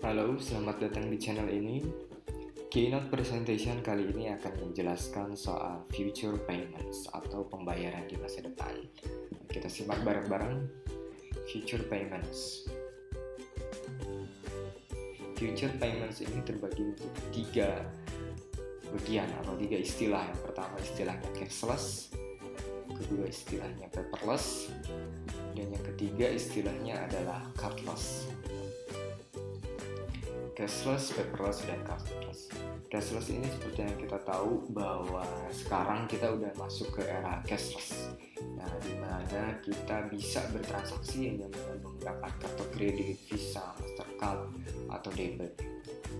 Halo, selamat datang di channel ini. Keynote presentation kali ini akan menjelaskan soal future payments atau pembayaran di masa depan. Kita simak bareng-bareng. Future payments. Future payments ini terbagi menjadi tiga bagian atau tiga istilah. Yang pertama istilahnya cashless, kedua istilahnya paperless, dan yang ketiga istilahnya adalah cardless. Cashless, paperless, dan cardless. Cashless ini seperti yang kita tahu bahwa sekarang kita udah masuk ke era cashless. Nah, di mana kita bisa bertransaksi hanya dengan menggunakan kartu kredit, Visa, Mastercard, atau debit.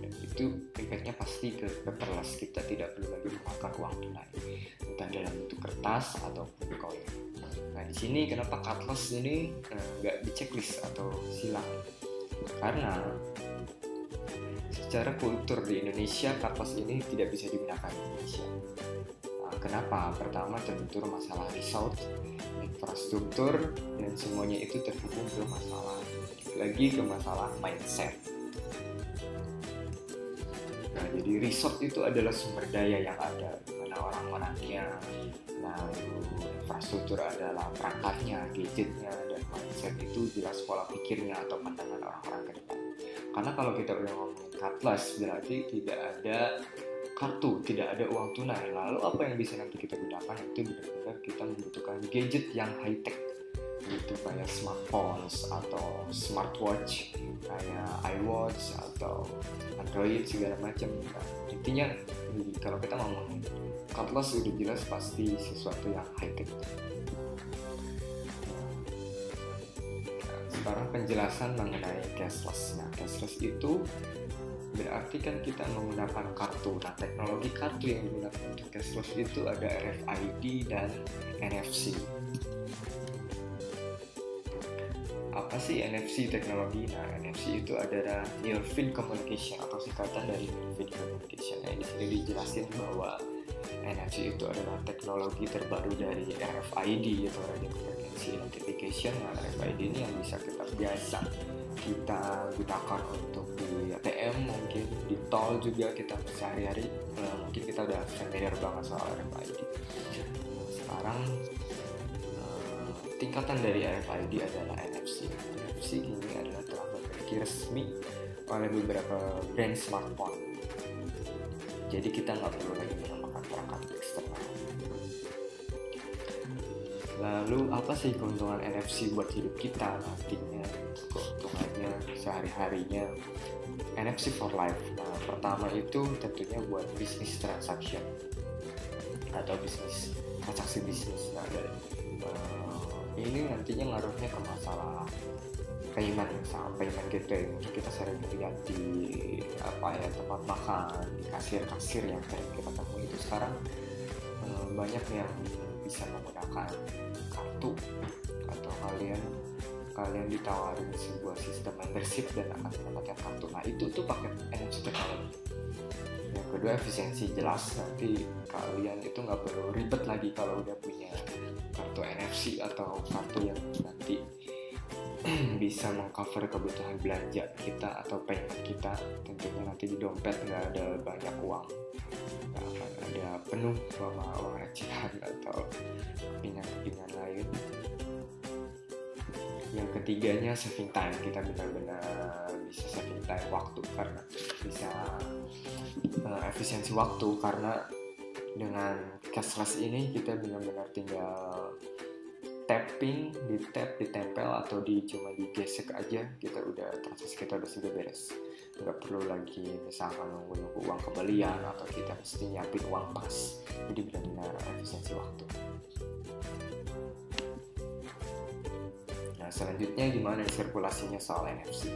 Dan itu efeknya pasti ke paperless. Kita tidak perlu lagi memakai uang tunai, entah dalam bentuk kertas ataupun koin. Nah, di sini kenapa cardless ini nggak di checklist atau silang? Karena secara kultur di Indonesia, cardless ini tidak bisa digunakan di Indonesia. Kenapa? Pertama, terbentur masalah resource, infrastruktur, dan semuanya itu terhubung ke masalah mindset. Nah, jadi resource itu adalah sumber daya yang ada di mana orang-orangnya, lalu infrastruktur adalah perangkatnya, gadgetnya, dan mindset itu jelas pola pikirnya atau pandangan orang-orang ke depan. Karena kalau kita udah ngomongin cardless, berarti tidak ada kartu, tidak ada uang tunai. Lalu apa yang bisa nanti kita gunakan? Itu benar-benar kita membutuhkan gadget yang high tech, gitu kayak smartphones atau smartwatch, kayak iWatch atau Android segala macam. Nah, intinya kalau kita ngomongin cardless udah jelas pasti sesuatu yang high tech. Sekarang penjelasan mengenai cashless. Nah, cashless itu berarti kan kita menggunakan kartu. Nah, teknologi kartu yang digunakan untuk cashless itu ada RFID dan NFC. Apa sih NFC teknologi? Nah, NFC itu adalah Near Field Communication atau singkatan dari Near Field Communication. Nah, di sini dijelasin bahwa NFC itu adalah teknologi terbaru dari RFID atau Radio Frequency Identification. Nah, RFID ini yang bisa kita biasa kita gunakan untuk di ATM, mungkin di tol juga kita sehari-hari. Mungkin kita udah familiar banget soal RFID. Sekarang tingkatan dari RFID adalah NFC. NFC ini adalah telah dimiliki resmi oleh beberapa brand smartphone. Jadi kita nggak perlu lagi menggunakan perangkat eksternal. Lalu apa sih keuntungan NFC buat hidup kita nantinya? Keuntungannya sehari-harinya NFC for life. Nah, pertama itu tentunya buat bisnis transaction atau transaksi bisnis. Nah, ini nantinya ngaruhnya ke masalah payment, misalnya payment gateway. Mungkin kita sering lihat di tempat makan, di kasir yang sering kita temui itu sekarang banyak yang bisa menggunakan kartu atau kalian ditawarin sebuah sistem membership dan akan mendapatkan kartu. Nah, itu tuh pakai NFC teknologi. Yang kedua, efisiensi. Jelas nanti kalian itu nggak perlu ribet lagi kalau udah punya kartu NFC atau kartu yang nanti bisa mengcover kebutuhan belanja kita atau payment kita. Tentunya nanti di dompet nggak ada banyak uang, nggak akan ada penuh sama uang recehan atau kepingan-kepingan lain. Yang ketiganya saving time. Kita benar-benar bisa saving time waktu karena bisa efisiensi waktu, karena dengan cashless ini kita benar-benar tinggal tapping, ditempel atau cuma digesek aja, kita udah transaksi kita udah sudah beres. Nggak perlu lagi misalkan nunggu uang kembalian atau kita mesti nyiapin uang pas. Jadi benar-benar efisiensi waktu. Nah, selanjutnya gimana sirkulasinya soal NFC?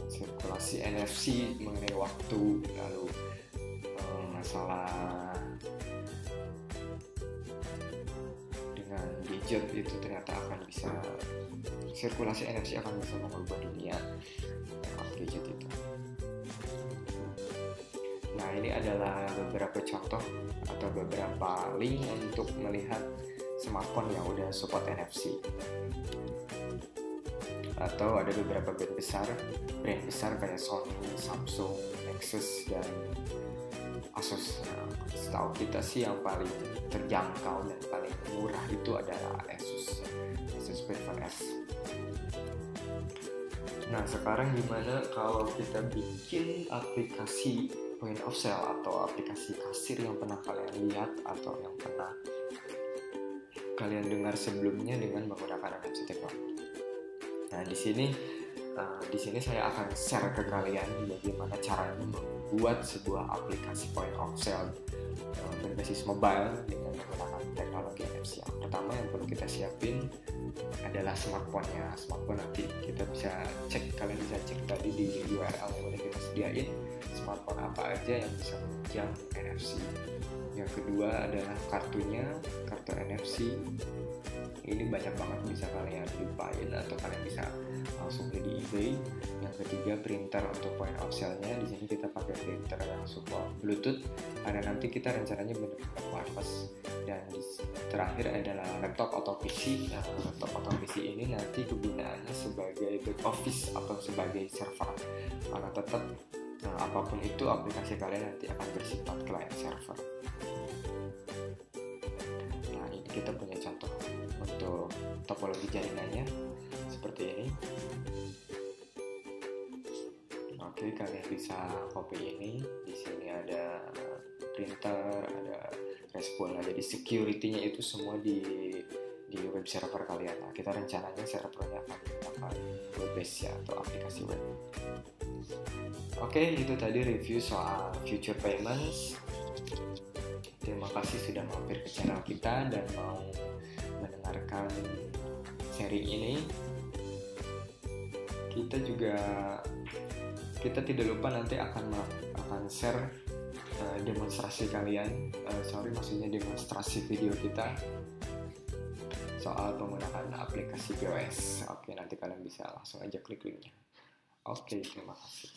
Sirkulasi NFC mengenai waktu, lalu masalah dengan gadget itu ternyata akan bisa, sirkulasi NFC akan bisa mengubah dunia lewat gadget itu. Nah, ini adalah beberapa contoh atau beberapa link untuk melihat smartphone yang udah support NFC. atau ada beberapa brand besar kayak Sony, Samsung, Nexus, dan Asus. Nah, setahu kita sih yang paling terjangkau dan paling murah itu adalah Asus Prefer S. Nah, sekarang gimana kalau kita bikin aplikasi point of sale atau aplikasi kasir yang pernah kalian lihat atau yang pernah kalian dengar sebelumnya dengan menggunakan NFC teknologi. Nah, di sini saya akan share ke kalian bagaimana caranya membuat sebuah aplikasi point of sale berbasis mobile dengan menggunakan teknologi NFC. Yang pertama yang perlu kita siapin adalah smartphone-nya. Smartphone nanti kita bisa cek, kalian bisa cek tadi di URL yang udah kita sediain, smartphone apa aja yang bisa menunjang NFC. Yang kedua adalah kartu NFC. Ini banyak banget bisa kalian lupain atau kalian bisa langsung beli di eBay. Yang ketiga printer untuk point of sale-nya. Di sini kita pakai printer yang support Bluetooth karena nanti kita rencananya benar-benar wireless. Dan terakhir adalah laptop atau PC. Nah, laptop atau PC ini nanti kegunaannya sebagai back office atau sebagai server. Karena tetap apapun itu aplikasi kalian nanti akan bersifat client server. Nah, ini kita punya contoh untuk topologi jaringannya seperti ini. Oke, kalian bisa copy ini. Di sini ada printer, ada respon. Nah, jadi security-nya itu semua di web server kalian. Nah, kita rencananya servernya akan menggunakan web base ya, atau aplikasi web. Oke, itu tadi review soal future payments. Terima kasih sudah mampir ke channel kita dan mau mendengarkan seri ini. Kita tidak lupa nanti akan share demonstrasi demonstrasi video kita soal penggunaan aplikasi POS. Oke, nanti kalian bisa langsung aja klik linknya. Oke, terima kasih.